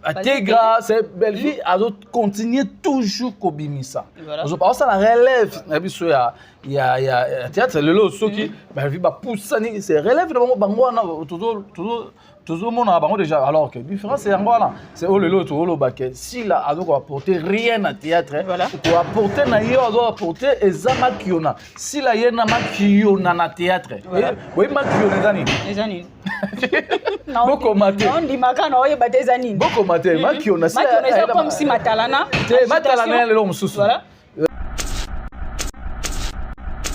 Ategra, c'est belle vie, elle continue toujours Kobimisa. Voilà. Ça la relève, il y a théâtre, le lot, ceux qui, belle vie, poussani, c'est relève de Bangwana, toujours mon abandon déjà. Alors que la différence, c'est Angwana, c'est le lot, tout le baquet. Si là, elle doit apporter rien à théâtre, pour apporter, elle doit apporter, et Zama Kiona. Si là, il y a un Kiona na théâtre, oui, Makiona, les années. Beaucoup maté. On dit Makana, oui, bah des années. Beaucoup maté, Makiona, c'est comme si Matalana. Matalana, le homme sous. Voilà.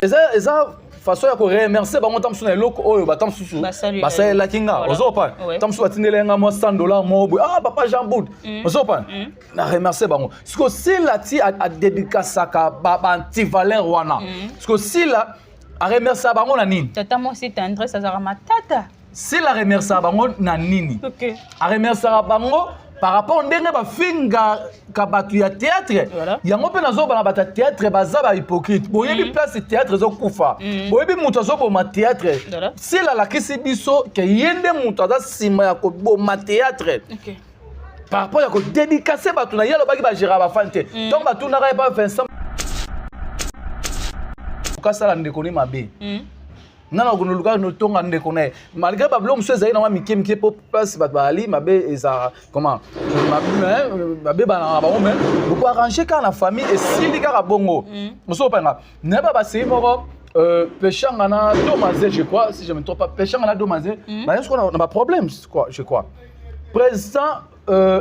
Et ça, façon ya ko remercier bango tamsu na eloko oyo batamsusu basale la kinga ozopa tamsu atindelenga mo $100 mo papa Jean Boud ozopa na remercier bango siko sila ti a dédicacaka ba anti-valeur wana siko sila a remercier bango na nini tata mo c'est André Sazara matata sila remercier bango na nini a remercier bango par rapport ndenge ba finga kabatu ya théâtre yango pe nazo bana bata théâtre baza ba hypocrite boyebi place théâtre zo kufa boyebi muto zo boma théâtre c'est la kisi biso ke yende muto za sima ya ko boma théâtre par rapport ya ko dédicacer batu na yelo baki ba gérer ba fante donc batu na ba Vincent ka sala ndeko ni mabe nana kono luka no tonga ndeko na malgré bablo mso ezali na wa mikemike po place bat bali mabe eza comment mabe bana ba homme ko arranger ka na famille et sili ka bongo mso panga ne ba basei moko pechanga na Domazé je crois si je me trompe pas pechanga na Domazé ba est-ce qu'on a pas problème quoi je crois président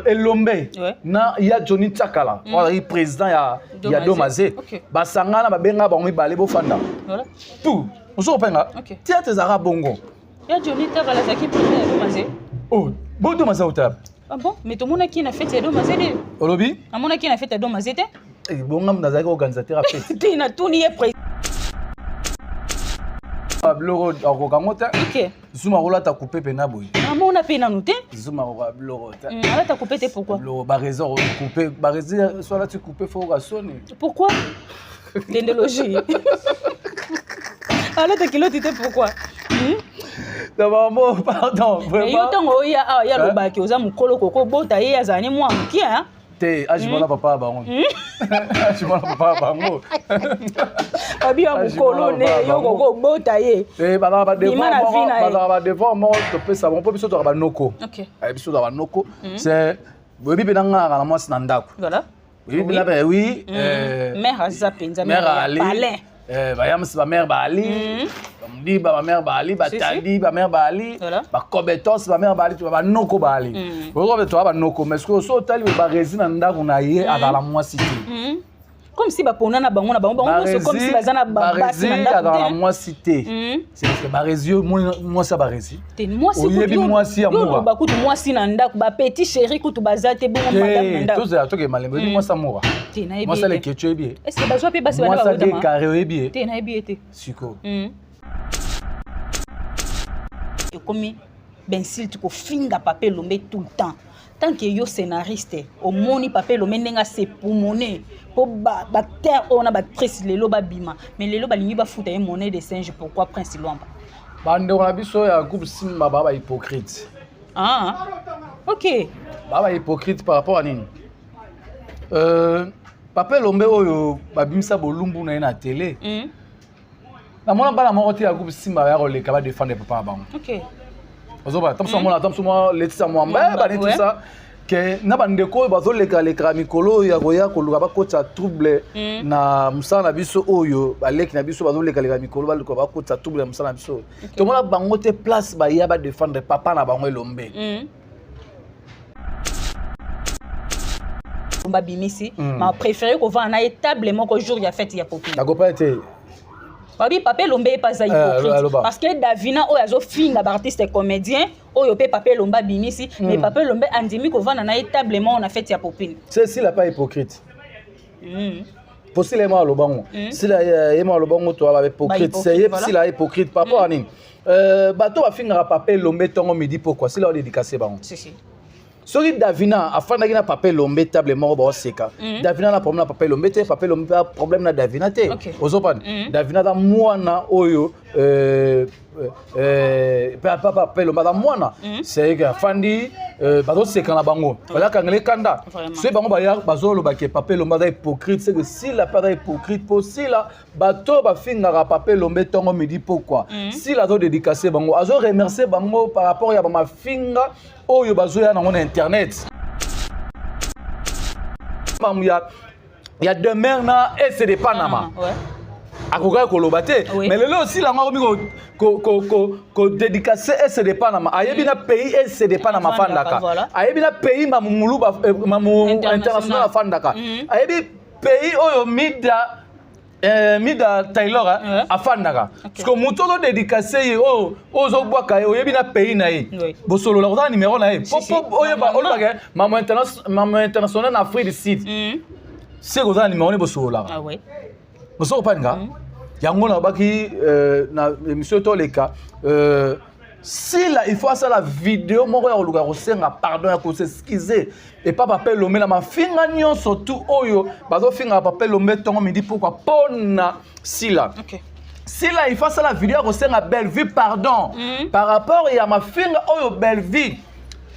Elombe na ya Johnny Tsakala voilà il président ya Domazé ba sangana ba benga ba mi balé bo fanda voilà tout on se repenga théâtre zara bongo ya Johnny Tsakala zaki président Domazé oh bon Domazé au table ah bon mais tout le monde qui na fête ya Domazé de olobi amona qui na fête ya Domazé te eh bon ngam nazaki organisateur a fête tu na tout ni président Bloro akokamota OK Zuma rola ta coupé pena boy amona pena nouté Zuma rola bloro ta ala ta coupé pourquoi bloro ba raison coupé ba raison soit là tu coupé faut rassonner pourquoi l'endologie ala ta kilo tité pourquoi maman pardon vraiment yo tongo ya lobaki oza mukolo koko bota ye azani mwa mkia hein te ajimona papa bango ajimona papa bango abi ya mukolo ne yo koko bota ye bana ba devant moi to pesa bon po biso to ba noko OK biso to ba noko c'est bobi benanga na mwasi na ndako voilà oui bina oui mère azapenza mère Ali palin bayamsi ba mère Bali bamdi ba mère Bali batandi ba mère Bali ba kobetos ba mère Bali to ba noko Bali ko to ba noko mais ko so tali ba résine ndako na ye ala mwasi ti comme si ba pona na bango c'est comme si bazana ba basi na ndako dans la mwasi ti c'est que ba résio moi ça ba rési te moi si yebi mwasi ya moura ba kutu mwasi na ndako ba petit chéri kutu bazate bongo madame na ndako to za to ke malembe ni mwasi moura te na yebi moi ça les que tu es bien est-ce que bazwa pe basi bana ba de carré yebi te na yebi te siko comme ben s'il tu ko finga papier lombe tout le temps tant que yo scénariste au moni papier lombe ndenga c'est pour monnaie pour bactère on a actrice lelo ba bima mais lelo balingi ba futa monnaie de singe pourquoi prince Luamba bande on a biso ya groupe simba baba hypocrite OK baba hypocrite par rapport à nini papier lombe oyo babimisa bolumbu na na télé na mona bana moko ti ya groupe simba ya roleka ba défendre papa bango OK ozoba tamso moi letisa mwamba ba tout ça que na bandeko bazoleka leka mikolo ya goya koluka bakota trouble na musana biso oyo baleki na biso bazoleka leka mikolo baluka bakota trouble na musana biso to mona bango te place ba ya ba défendre papa na bango Elombe on va bimisi ma préféré qu'on va na table moko jour ya fête ya popine na gopa été Babi papier lombe pas ça hypocrite parce que Davina o yazo finga artiste comédien o yo pe papier lomba bimisi mais papier lombe andimi ko vana na établement on a fait ya popine c'est s'il a pas hypocrite possiblement le bango s'il a aimé le bango to ba hypocrite c'est s'il a hypocrite par rapport à nini bato ba finga papier lombe tongo midi pourquoi s'il a dédicacé bango si Sori Davina afanda kina papier lombe table mort ba seka Davina na problème na papier lombe te papier lombe problème na Davina te ozopan Davina da mwana oyo Papa Lomba mwana c'est que fandi bazo sekana bango voilà kangele kanda c'est bango ba bazo loba ke Papa Lomba est hypocrite c'est que si la pas hypocrite pour si la bato ba finga Papa Lomba tongo me dit pourquoi si la zo dédicacer bango azo remercier bango par rapport ya ba finga oyo bazo ya na internet il y a demain na et de Panama akoka koloba te mais lelo aussi la ngomi ko dédicacer et de Panama ayebi na pays et de Panama fandaka ayebi na pays mamulu mamu international fandaka ayebi pays oyo mida Taylor afandaka parce que muto do dédicacer ye ozo bwaka ye oyebi na pays na ye bosolo la ko numéro na ye pop oyeba olobaka mamu international en Afrique du Sud c'est que numéro ne bosolo la ah ouais bosolo panga yango na baki na émission to leka si là il faut ça la vidéo moko ya koluka kosenga pardon ya s'excuser et pas Papa Lomba la mafinga nyon surtout oyo bazo finga Papa Lomba tongo me dit pourquoi pona si là si là il faut ça la vidéo kosenga belle vie pardon par rapport ya mafinga oyo belle vie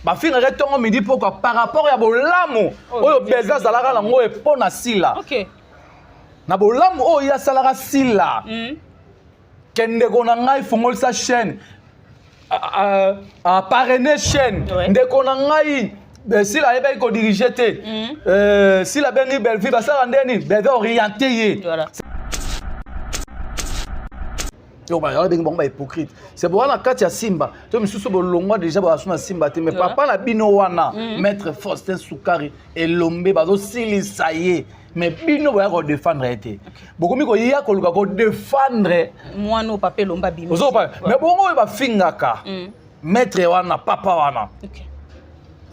bafinga retongo me dit pourquoi par rapport ya bolamu oyo belle vie zalaka na ngo e pona si là na bolamu oyo ya salaka si là kende kona ngai fongol sa chaîne parrainer chaîne ndeko na ngai si la ebe ko diriger te si la bengi belle vie basara ndeni belle orienté ye yo ba yo bengi bon ba hypocrite c'est pour la kati ya Simba to misusu bolongwa déjà ba suna Simba te mais papa na bino wana maître Faustin Soukari et Lombe bazo silisa ye mais bino ba ko défendre été bokomi ko ya ko luka ko défendre moi no Papa Lomba bino mais bongo ba fingaka maître wana papa wana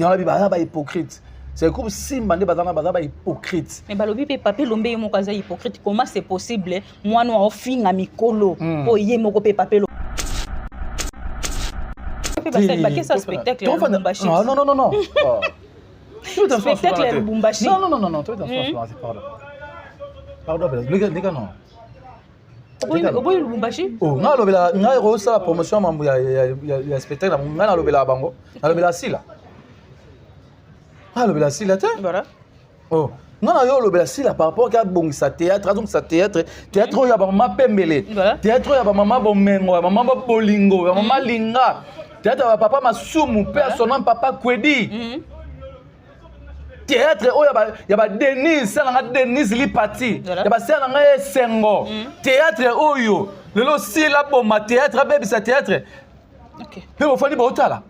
yona bi ba hypocrite c'est comme Simba ne bazana ba hypocrite mais balobi pe Papa Lomba yemo kaza hypocrite comment c'est possible moi no ofinga mikolo po yemo ko pe Papa Lomba ba que ça spectacle non spectacle ya Lubumbashi non tu es dans pardon les gars non oboyi Lubumbashi nga lobela nga rosa promotion mambo ya spectacle nga na lobela bango na lobela sila lobela sila te nga na yo lobela sila par rapport à bongisa théâtre donc ça théâtre ya ba mama pembele théâtre ya ba mama bomengo ya mama bolingo ya mama linga théâtre ya papa masumu père son nom papa Kwedi théâtre oyo ya ba Denise na Denise Lipati ya ba sala nga Sengo théâtre oyo lelo si la bomba théâtre baby sa théâtre pe au fani ba otala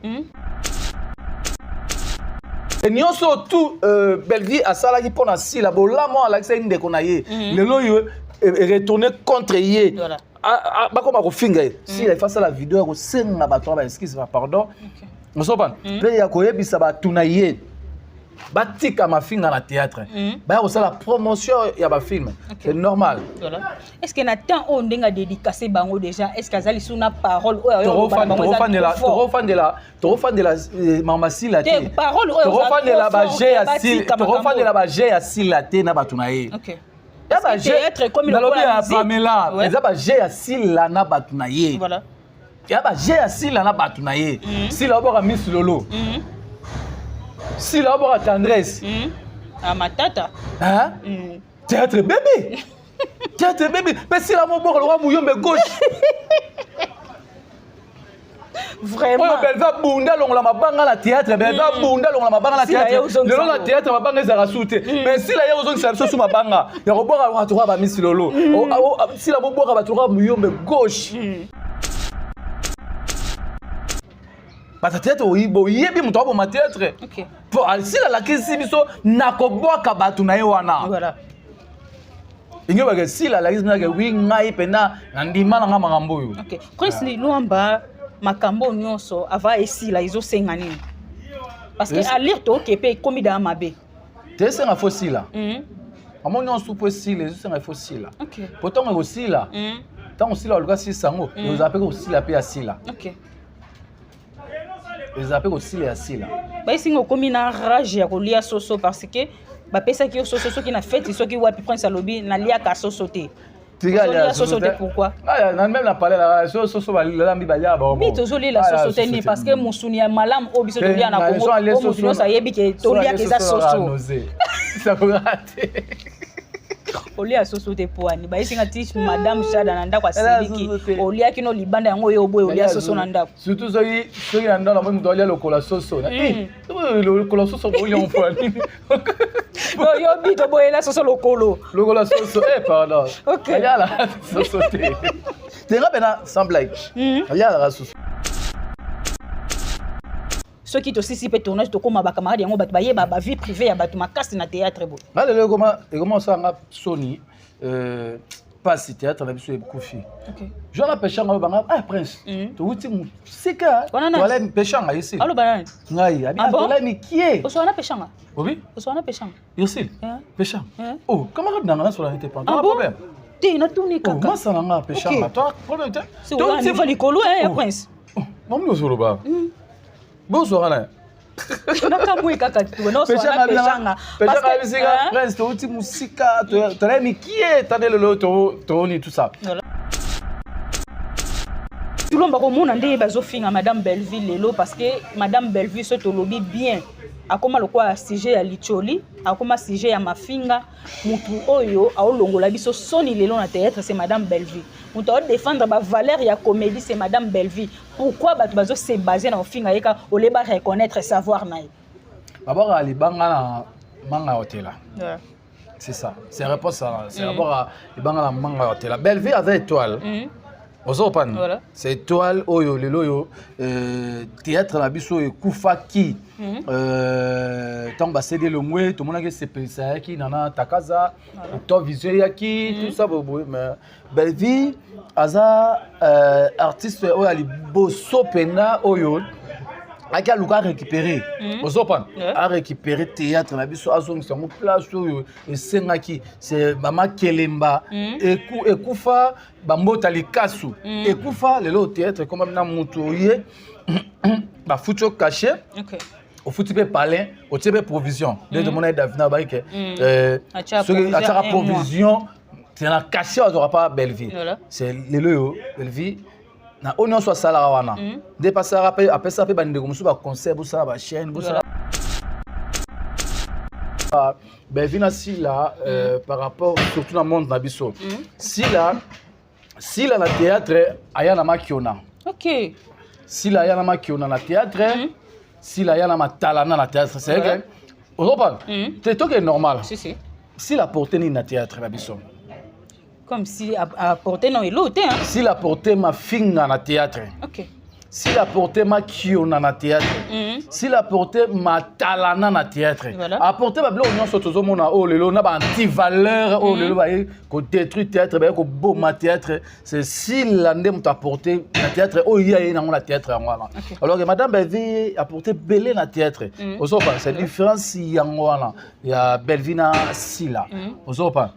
et nyonso tout Belleville a sala ki pona si la bolamo ala kisa ndeko na ye lelo yo retourner contre ye ba koma ko finga si il face la vidéo ko senga ba to ba excuse pardon on s'en parle pe ya ko yebisa ba tuna ye batika ma film dans le théâtre ba aussi la promotion ya ba film c'est normal est-ce que na temps on denga dédicacer bango déjà est-ce qu'azali suna parole torofan de la mama sila te parole torofan de la baje ya sil torofan de la baje ya sila te na batuna ye ya ba théâtre comme il a Pamela eza ba je ya sila na batuna ye voilà ya ba je ya sila na batuna ye sila oboka Miss Lolo si là on a tendresse à ma tata hein théâtre bébé mais si là mon bord le roi mouillombe gauche vraiment belle va bunda long la mabanga la théâtre belle va bunda long la mabanga la théâtre le long la théâtre mabanga za rasute mais si là ya ozon ça sous mabanga ya ko bora wa to ba Miss Lolo si là mo bora ba to mouillombe gauche parce que théâtre oyebi muto abo ma théâtre pour si la kisi biso nakobwaka batu na ye wana voilà inyo ba si la kisi na ke wi ngai pena ndima na ngama ngambo yo OK Prince Luamba makambo nyonso ava esi la izo senga nini parce que à lire to ke pe komi da mabe te senga fossila amo nyonso po si les senga fossila OK pourtant aussi là tant aussi là le si sango nous appelle aussi la pe asila OK ils appellent aussi les assis ba isingo komi na rage ya kolia soso parce que ba pesa ki soso qui na fête so ki wapi Prince alobi na lia ka soso te la société pourquoi? Ah, même la parler la soso la mi balia ba. Mi tozoli la société ni parce que musuni ya malam obiso to bien na Congo. Musuni ça yebi ke tolia ke za soso. Ça peut rater. Olia société poani. Ba isinga tish madame Shada nanda kwa siliki. Olia kino libanda yango yo boy olia soso nanda. Surtout soki nanda na mo olia lokola soso. Lokola soso olia on poani. Yo bito boy la soso lokolo. Lokola soso pardon. OK. Aya la soso te. Te rapena sans blague. Aya la soso. Ceux qui aussi si peut tourner to comme ba camarade yango batu baye ba vie privée ya batu makasi na théâtre bo. Là comment ça nga Sony pas si théâtre na biso ekufi. OK. Je la pêchanga banga prince. To wuti sika. Wala pêchanga ici. Allo banane. Ngai abi tola mi kie. Oso na pêchanga. Oui? Oso na pêchanga. Ici. Pêchanga. Oh, camarade nanga sur la n'était pas problème. Ti na tuni kaka. Moi ça nga pêchanga. Toi problème. C'est on va likolo prince. Mamu zo roba. Bonsoir Alain. Nakamwe kaka tu no so na peshanga. Peshanga bisika prince to uti musika to la mi kie tane lelo to ni tout ça. Tulomba ko mona nde bazofinga madame Belleville lelo parce que madame Belleville se to lobi bien. Akoma lokwa sujet ya licholi, akoma sujet ya mafinga, mutu oyo aolongola biso soni lelo na théâtre c'est madame Belleville. Mutu a défendre ba valeur ya comédie c'est madame Belleville. Pourquoi batu bazo se baser na finga yeka oleba reconnaître savoir naï. D'abord ali banga na manga hotela. Ouais. C'est ça. C'est réponse ça. C'est d'abord à banga na manga hotela. Belleville avec étoile. Voilà. C'est étoile oyo lelo yo théâtre na biso ekufa ki tant ba céder le mouet tout le monde a se penser qui nana takaza to vision yaki tout ça mais Belleville aza artiste oyo ali boso pena oyo aka luka récupérer ozopan a récupérer théâtre na biso azongisa mo place oyo esengaki c'est mama Kelemba ekufa bambota likasu ekufa lelo théâtre comme na mutu ye ba fucho caché au futu pe palin au tiebe provision de mon aide davina ba ke ce a provision c'est na caché aura pas Belleville c'est lelo Belleville na oignon soit salara wana dépasser après ça pe bande comme ba concert bu ça ba chaîne bu ça Belleville si là par rapport surtout dans le monde na biso si là na théâtre aya na makiona OK si là aya na makiona na théâtre si là aya na matalana na théâtre c'est que Europa c'est tout est normal si la portée ni na théâtre na biso comme si à porter non l'autre hein si la portée ma finga na théâtre OK si la portée ma kiona na théâtre si la portée ma talana na théâtre apporter ba blo on sotozo mona oh lelo na ba anti valeur oh lelo ba ko détruire théâtre ba ko beau ma théâtre c'est si la ndem t'apporter na théâtre oh ya na na théâtre ngwana alors que madame Belleville apporter belé na théâtre ozopa c'est différence yangwana ya Belleville si là ozopa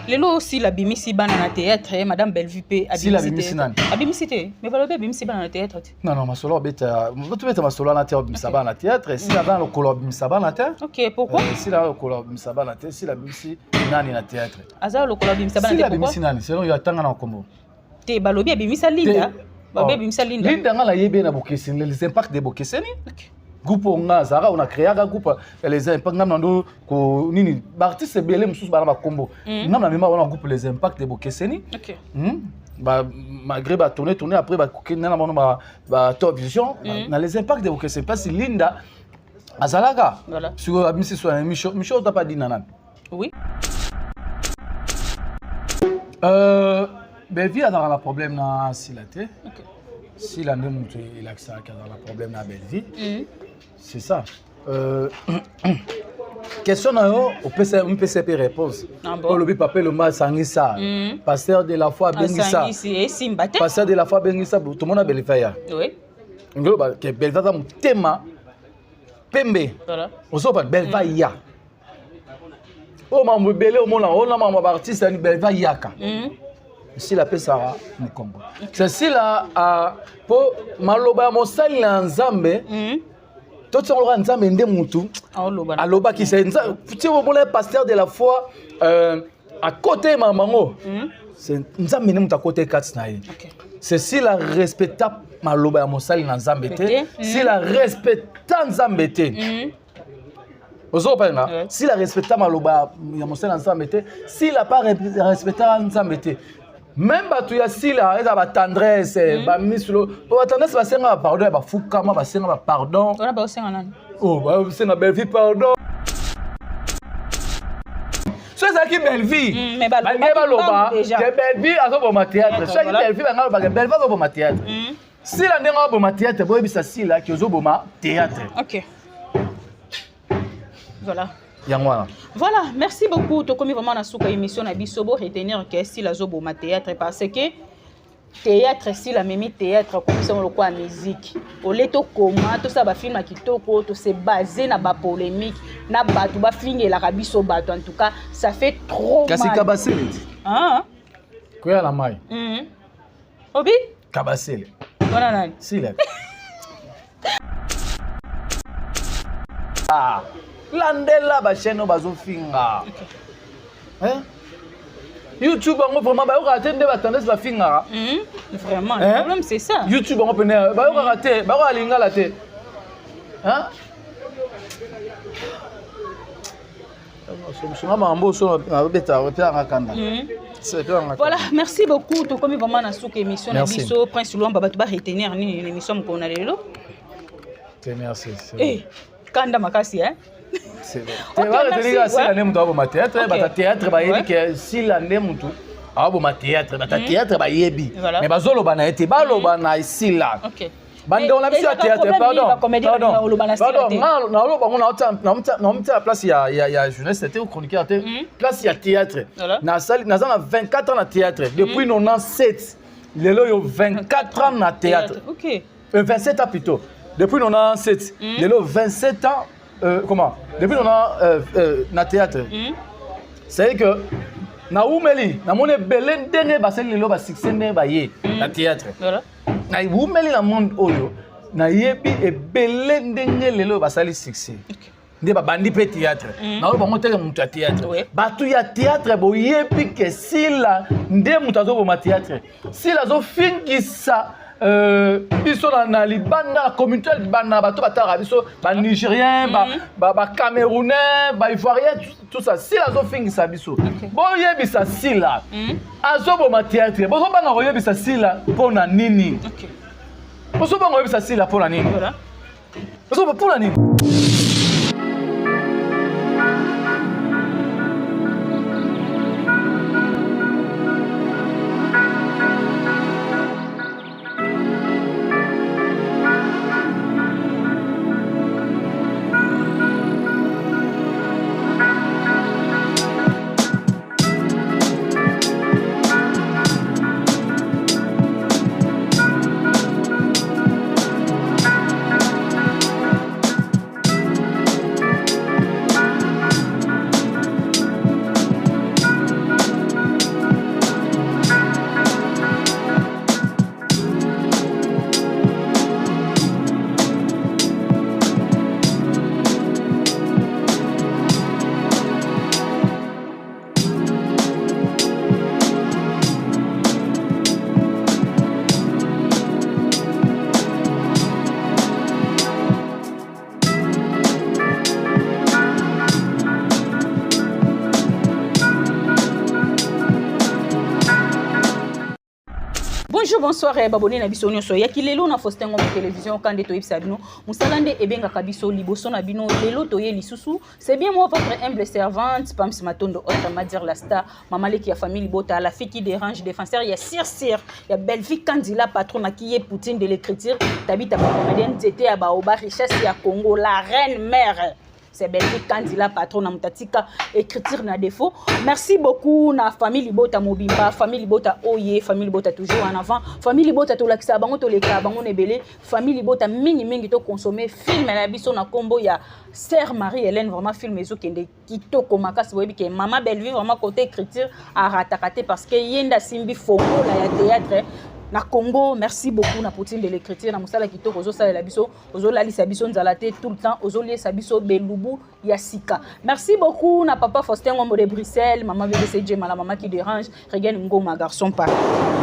lelo aussi la bimisi bana na théâtre madame Belleville pe abimisi te mais pas le bimisi bana na théâtre non ma solo beta tu beta ma solo na théâtre bimisa bana na théâtre si la bana le color bimisa bana na théâtre OK pourquoi si la le color bimisa bana na théâtre si la bimisi nani na théâtre aza le color bimisa bana na théâtre si la bimisi nani selon yo atanga na kombo te balobi abimisa linda balobi abimisa linda ngala yebe na bokeseni les impacts de bokeseni groupe nga zara on a créé un groupe les impacts ngam nando ko nini artiste belé mususu bana ba kombo ngam na mema on a groupe les impacts de bokeseni OK ba malgré ba tourner après ba kokena na mono ba top vision na les impacts de bokeseni parce Linda azalaka sur abimisi so na Micho t'a pas dit nanan oui Belleville a un problème na silate si la ndem il a ça qui a un problème na Belleville c'est ça question na yo au PCP réponse pour le papa le mal sangisa pasteur de la foi bengisa pasteur de la foi bengisa tout le monde a Belleville oui ngolo que Belleville va mutema pembe osopa Belleville ya o mambo belé o mona o na mambo artiste ni Belleville yaka si la paix sera nous combo c'est si là pour maloba mosali na nzambe tout ça on nzambe ndé mutu aloba qui c'est tu vois le pasteur de la foi à côté mamango c'est nzambe ne muta côté 4 na ye. C'est si la respecta maloba ya mosali na nzambe te, si la respecta nzambe te. Si la respecta maloba ya mosali na nzambe te, si la pas respecta nzambe te. Même batu ya sila eza ba tendresse, ba mislo, ba tendresse ba senga pardon, ba fukama ba senga ba pardon. On a ba senga nani? Oh, ba senga belle vie pardon. C'est ça qui belle vie. Mais ba loba, que belle vie azo bo théâtre. C'est qui belle vie ba ngalo ba belle vie azo bo théâtre. Si la ndenga bo théâtre, bo bisa sila ki ozo bo théâtre. OK. Voilà. Voilà, merci beaucoup. Tu as vraiment dans émission na bisobo retenir que si la zobo ma théâtre parce que théâtre si la même théâtre comme ça on le quoi musique. Au leto comment tout ça ba film qui toko tout c'est basé na ba polémique na ba tout ba film la rabiso ba en tout cas ça fait trop mal. Kasi kabasele. Ah. Quoi la mai? Obi? Kabasele. Voilà nani? Si là. Ah. Landela ba chaîne bazo finga. Hein? YouTube on vraiment ba raté nde ba tendance ba finga. Vraiment, le problème c'est ça. YouTube on peut ba raté, ba alinga la té. Hein? Voilà, merci beaucoup. Tu comme vraiment na souk émission na biso Prince Luamba ba tu ba retenir ni émission ko na lelo. Merci. Eh, kanda makasi hein? C'est vrai. Tu vas retenir si la nemu doit théâtre, ba théâtre ba yebi que si la nemu tu abo ma théâtre, ba théâtre ba yebi. Mais bazolo bana été baloba na ici là. OK. Bande on a vu à théâtre, pardon. Non, la place il y a jeunesse c'était au chroniqueur place il y a théâtre. Na salle na 24 ans na théâtre depuis 97. Lelo yo 24 ans na théâtre. OK. 27 ans plutôt. Depuis 97. Lelo 27 ans comment? Depuis on a na théâtre. C'est que na umeli na mone belé ndenge baseli lelo ba succès ndenge ba ye na théâtre. Voilà. Na umeli na monde oyo na yebi ebele ndenge lelo basali succès. Nde ba bandi pe théâtre. Na oyo bango teke mutu ya théâtre. Batu ya théâtre bo yebi ke sila nde mutu azo bo ma théâtre. Sila zo fingisa biso na libanda la communauté libanda bato batara biso ba nigérien ba camerounais ba ivoirien tout ça si la zo fingisa biso bo yebisa sila azo bo ma théâtre bo so banga ko yebisa sila pona nini bo so banga yebisa sila pona nini voilà bo so pona nini. Bonjour, bonsoir, baboni na biso nyonso. Ya kilelo na Faustin Ngoma télévision quand de toyib sabino. Musalande ebenga kabiso liboso na bino lelo toye lisusu. C'est bien moi votre humble servante Pams Matondo autrement dire la star maman qui a famille Bota la fille qui dérange défenseur il y a Sir il y a belle fille candidat patron qui est Poutine de l'écriture Tabita Comédienne c'était à Baoba richesse ya Congo la reine mère. C'est belle candidat patron na mutatika écriture na défaut. Merci beaucoup na famille Libota Mobimba, famille Libota Oye, famille Libota toujours en avant, famille Libota to lakisa bango to leka bango nebele, famille Libota mingi to consommer film na biso na combo ya Sœur Marie-Hélène vraiment film ezo kende kitoko makasi boyebi ke mama belle vie vraiment côté écriture à ratakate parce que yenda simbi fongo la ya théâtre na Congo merci beaucoup na poutine de l'écriture na musala kitoko ozo salela biso ozo lalisa biso nzala te tout le temps ozo liesa biso belubu ya sika. Merci beaucoup na papa Faustin Ngombo de Bruxelles, maman BBC Djema, la maman qui dérange, Regan Ngoma garçon pas.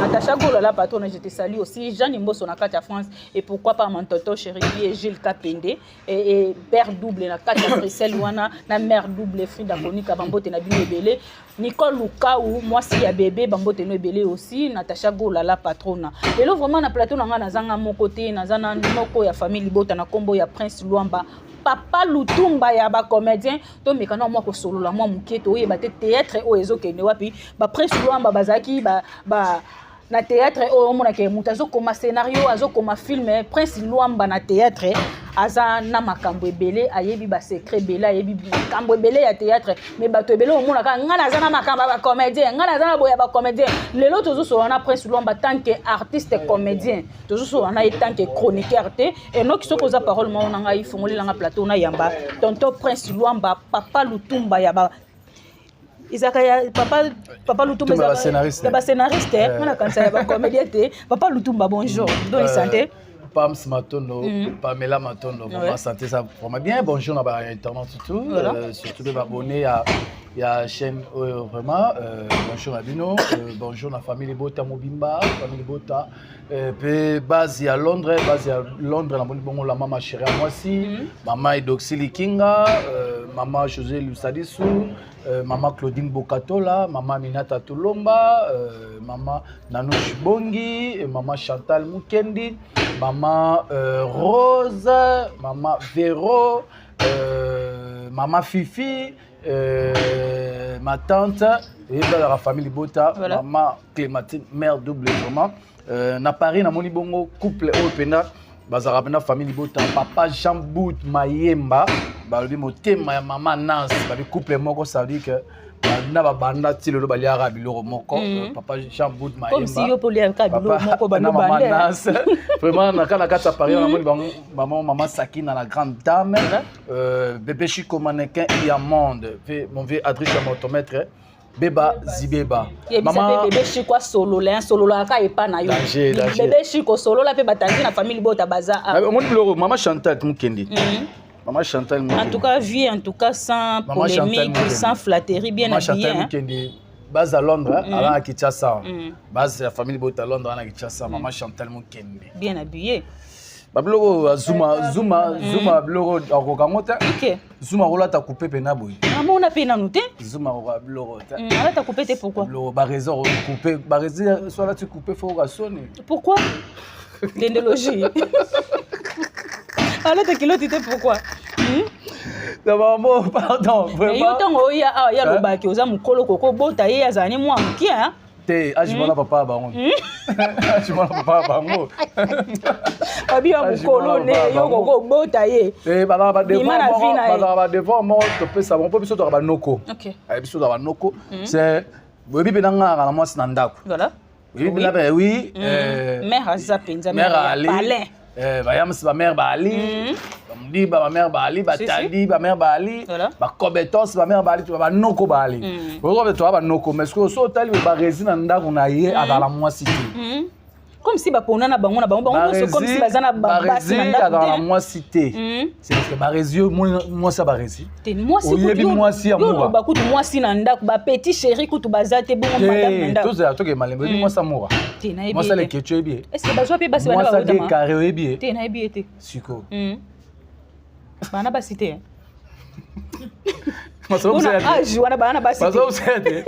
Natacha Golo la patronne, je te salue aussi, Jeanne Imboso na Katia France et pourquoi pas mon toto chéri et Gilles Kapende et père double na Katia Bruxelles wana na mère double Frida Konika Bambote na bino ebele. Nicole Lukaou, moi si ya bébé Bambote no ebele aussi, Natacha Golo la patronne. Et là vraiment na plateau na nga zanga mon côté na zana moko ya famille Libota na kombo ya Prince Luamba. Papa Lutumba ya ba comédien to mekana moi ko solo la moi muketo oyeba te théâtre o ezokende wapi ba Prince Luamba bazaki ba na théâtre o mona ke mutazo koma scénario azo koma film Prince Luamba na théâtre aza na makambo ebele ayebi ba secret bele ayebi makambo ebele ya théâtre mais bato ebele o mona ka ngana aza na makambo ba comédien ngana aza na boya ba comédien lelo tozo so na Prince Luamba tant que artiste comédien tozo so na tant que chroniqueur te et no ki so posa parole mo na ngai fongoli la plateau na yamba tonton Prince Luamba Papa Lutumba ya ba Isaka ya papa Lutumba ya scénariste on a kansa ya ba comédien te Papa Lutumba bonjour donc santé Pams Matondo, Pamela Matondo, maman santé ça vraiment bien. Bonjour à internet surtout, surtout les abonnés à la chaîne vraiment. Bonjour à Bino, bonjour à la famille Bota Mobimba, famille Bota. Puis base à Londres, la bonne la maman chérie à moi aussi, maman Edoxili Kinga, maman José Lusadissou. Maman Claudine Bokatola, maman Minata Tulomba, maman Nanouche Bongi, maman Chantal Mukendi, maman Rose, maman Véro, maman Fifi, ma tante, et la famille Bota, voilà. Maman Clémentine, mère double vraiment. Na Paris, na moni bongo couple Opena, bazarabena famille Bota, papa Jean Bout Mayemba. Balobi motema ya mama Nance babi couple moko ça veut dire que na ba banda ti lelo bali arabi loro moko papa Jean Boud Maemba comme si yo poli arabi loro moko bana mama Nance vraiment na kana kata Paris na moni maman Sakina la grande dame bébé Chico mannequin Diamond mon vieux Adrien motomètre Beba Zibeba maman bébé Chico solo la ka epa na yo bébé Chico solo la pe batangi na famille Bota baza moni loro maman Chantal Mukendi. Maman Chantal Mukendi. En tout cas, vie, en tout cas, sans polémique, sans flatterie, bien habillée. Maman Chantal Mukendi, base à Londres, à la Kinshasa. Base de la famille Bota à Londres, à la Kinshasa. Maman Chantal Mukendi. Bien habillée. Babloro Zuma bloro akokamota. OK. Zuma rola ta coupé penaboy. Maman on a pena noté. Zuma rola bloro. Là ta coupé pourquoi? Bloro ba raison coupé, ba raison soit là tu coupé faut rassonner. Pourquoi? L'endologie. Alors ta kilo tu pourquoi? Maman pardon vraiment. Et yo tango ya lo ba ki oza mukolo koko bota ye azani mwa mukia. Te ajimona papa bango. Ajimona papa bango. Abi ya mukolo ne yo koko bota ye. Te bana ba devant moi to pesa bon po biso to ba noko. OK. Ay biso to ba noko. C'est bobi benanga na moi sinandako. Voilà. Oui, mère Azapenza mère Ali. Bayam ba mère Bali. Dit ba mère Bali, ba tadi ba mère Bali, ba kobetos ba mère Bali, tu ba noko Bali. Pourquoi tu ba noko mais que so tali ba résine ndako na ye à moi cité. Comme si ba pona na bango c'est comme si bazana ba basi na ndako dans la moi cité. C'est parce que ba résio moi ça ba rési. Moi si moi si amour. Ba kutu moi si na ndako ba petit chéri kutu bazate bon madame na ndako. Tout ça to ke malembe moi ça moura. Moi ça les que tu es bien. Est-ce que ba joie pe basi moi ça des carré bien. Te na bien te. Siko. Bana ba cité. Mas vamos ser. Ah, Joana bana ba cité. Mas vamos ser.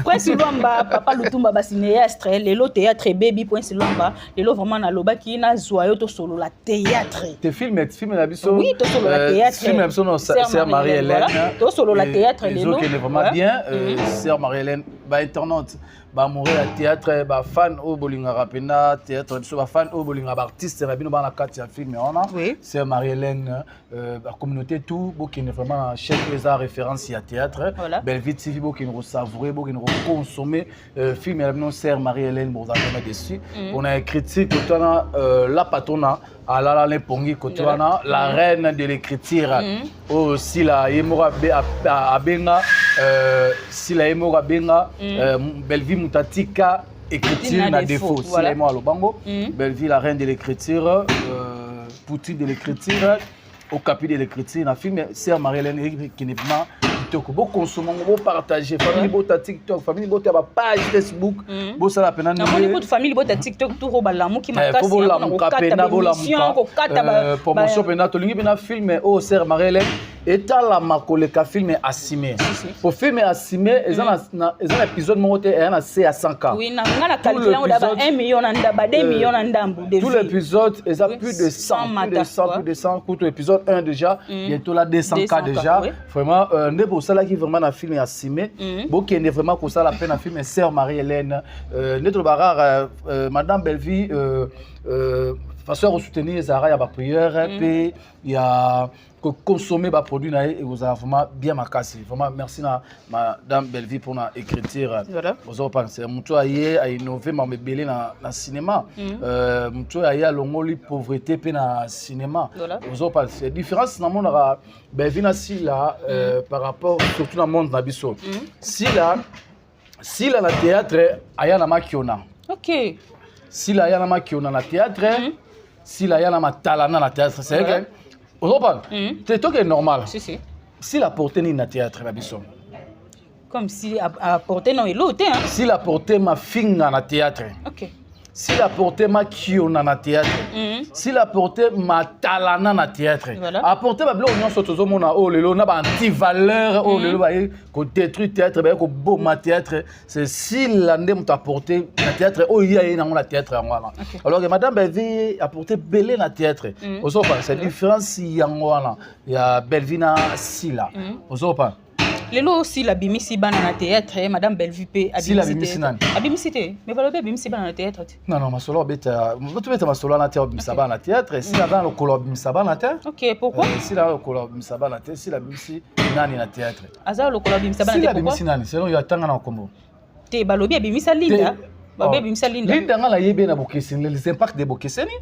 Prince Luamba, Papa Lutumba basinéastre, lelo théâtre baby Prince Luamba, lelo vraiment na loba ki na joyeux to solo la théâtre. Tes films la biso. Oui, to solo la théâtre. Film la biso non Sœur Marie-Hélène. To solo la théâtre lelo. Ils ont vraiment bien Sœur Marie-Hélène ba internaute. Ba mourir à théâtre ba fan au bolinga rapena théâtre biso ba fan au bolinga ba artiste na bino ba na carte ya film on a. Sœur Marie-Hélène la communauté tout bokine vraiment chef les arts référence à théâtre. Belle vie TV bokine savourer bokine consommer film la bino Sœur Marie-Hélène bon jamais déçu. On a critique la patronne à la Lepongi Kotoana, la reine de l'écriture. Aussi la Yemora Abenga, si la Yemora Benga, Belleville Mutatika, écriture na défaut. C'est moi le bango. Belleville la reine de l'écriture, Poutine de l'écriture, au capi de l'écriture. Na film Sœur Marie-Hélène qui n'est pas beau consommer, beau partager, famille beau ta TikTok, famille beau ta page Facebook, beau ça la peine. Na beau famille beau ta TikTok tout robalamu qui m'a cassé. Promotion pena to lingi pena film au Sœur Marie-Hélène et la makole ka film assimé. Pour film assimé, ils ont un épisode monté et un C à 100K. Oui, na ngana calculer on a 1 million nanda ba 2 millions nanda mbu. Tout l'épisode, ils ont plus de 100, plus de 100 pour l'épisode 1 déjà, bientôt là 200K déjà. Vraiment pour ça là qui vraiment un film assimé. Bon qui est vraiment pour ça la peine un film Sœur Marie-Hélène. Notre barrage Madame Belleville façon de soutenir Zara, il y a des prières, puis il y a consommer des produits et vous avez vraiment bien marqué. Vraiment merci à Madame Belleville pour l'écriture. Vous avez pensé, mucho aye a innové mais belé dans le cinéma. Mucho aye a l'ongoli pauvreté pe na cinéma. Vous avez pensé, la différence dans le monde Belleville si là par rapport surtout dans le monde nabiso. Si là la théâtre aya na makiona. OK. Si là ya na makiona na théâtre. Si la yana matalana na théâtre, c'est vrai que c'est tout est normal. Si la portée ni na théâtre la biso. Comme si à portée non l'autre hein. Si la portée ma finga na théâtre. OK. Si la portée ma kiona na théâtre. Si la portée ma talana na théâtre. À portée ba blo on soto mona oh lelo na ba anti valeur oh lelo ba ko détruire théâtre ba ko beau ma théâtre c'est si la ndem ta portée na théâtre oh il y a na théâtre ngwana. Alors que madame Belleville a porté belé na théâtre. Osopa c'est différence yangwana ya Belleville sila. Osopa lelo aussi la bimisi bana na théâtre madame Belleville pe si la bimisi nani abimisi te mais pas le bimisi bana na théâtre non ma solo beta tu beta ma solo na théâtre bimisa bana na théâtre si la dans le color bimisa bana na théâtre OK pourquoi si la le color bimisa bana na théâtre si la bimisi nani na théâtre aza le color bimisa bana na théâtre si la bimisi nani selon yo atanga na kombo te balobi bimisa linda babe bimisa linda linda ngala yebe na bokeseni les impacts de bokeseni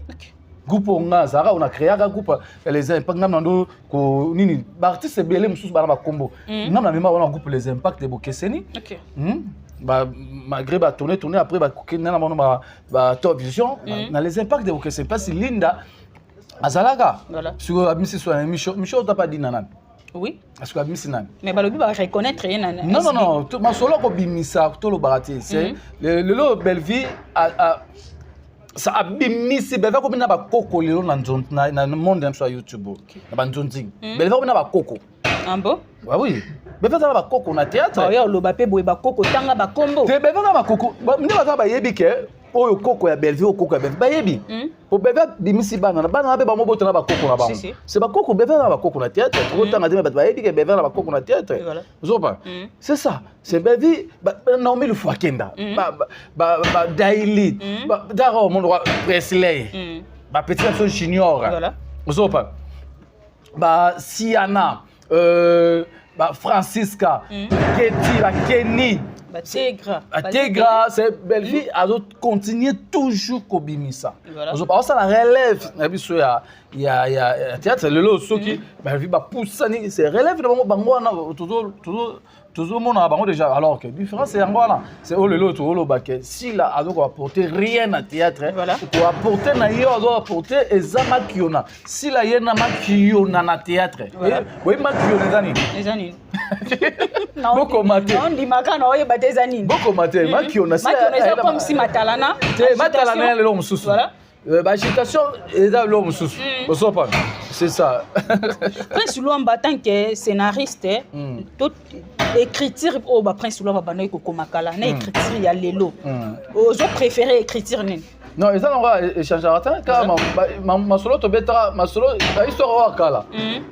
groupe nga zara on a créé un groupe les impacts ngam nando ko nini ba artiste belé mususu bana ba kombo ngam na mema on groupe les impacts de bokeseni OK ba malgré ba tourner après ba kokena na mono ba top vision na les impacts de bokeseni parce linda azalaka sur abimisi so Micho t'a pas dit nanan oui parce que abimisi nan mais balobi ba reconnaître rien non ma solo ko bimisa to lo barati c'est le Belleville ça a bimisi Belleville comme na ba koko lelo na monde sur YouTube na ba nzonzi Belleville comme na ba koko ambo oui Belleville na ba koko na théâtre ya lo ba pe boye ba koko tanga ba kombo te Belleville na ba koko ndi ba ba yebi ke oyo koko ya Belleville koko ya Belleville ba yebi po Belleville bimisi bana ba be ba mo botana ba koko na ba c'est ba koko Belleville na ba koko na théâtre ko tanga de ba yebi ke Belleville na ba koko na théâtre zo pas c'est ça c'est Belleville Naomi le Fuakenda ba Daily ba daro mon roi Presley ba petit garçon junior zo pas ba Siana ba Francisca Ketty la Kenny Tegra, c'est Belleville a continué toujours kobimisa. Voilà. Ça la relève. Il y a théâtre le lot qui Belleville ba poussani, c'est relève de bangwana toujours mon bango déjà alors que différence c'est ngwana, c'est oh le lot tout le baké. Si là a donc apporter rien à théâtre, pour apporter na yo doit apporter ezama kiona. Si là yena makiona na théâtre. Oui makiona zani. Ezani. Boko maté. On dit makana oye batezani. Boko maté makiona c'est comme si matalana. Matalana le mususu. Voilà. Agitation et là l'homme sous. C'est ça. Prince Luamba tant que scénariste, toute écriture au Prince Luamba bana ko komakala na écriture ya lelo. Aux autres préféré écriture né. Non, et ça on va échanger à temps car ma solo to betra ma solo histoire wa kala.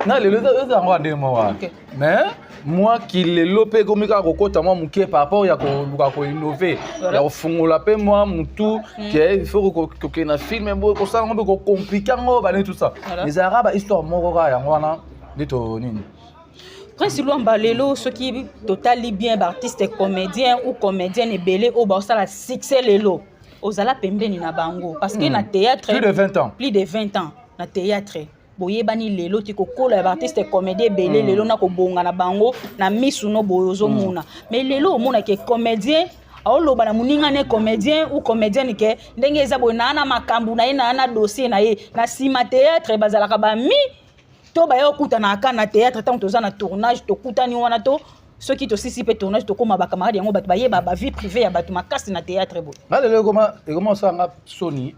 Na lelo ça on va demo wa. Mais moi qui le lopé comme ka kokota moi muké par rapport ya ko innover ya fungola pe moi mutu que il faut que na film ko ça on ko compliquer ngo ba tout ça les arabes histoire moko ya ngwana dito nini Prince Luamba lelo ce qui totally bien artiste comédien ou comédienne belé au ba ça la succès lelo ozala pembeni na bango parce que na théâtre plus de 20 ans na théâtre boyebani lelo ti kokola artiste comédien belé lelo na ko bonga na bango na misu no boyozo mona mais lelo mona ke comédien aoloba na muninga ne comédien ou comédienne ke ndenge eza boye na makambu na ye na dossier na ye na sima théâtre bazalaka ba mi to ba yo kuta na kana théâtre tant toza na tournage to kutani wana to ceux qui tosisi pe tournage to koma ba camarade yango bato ba ye ba vie privée ya bato makasi na théâtre bo allez comment ça nga Sony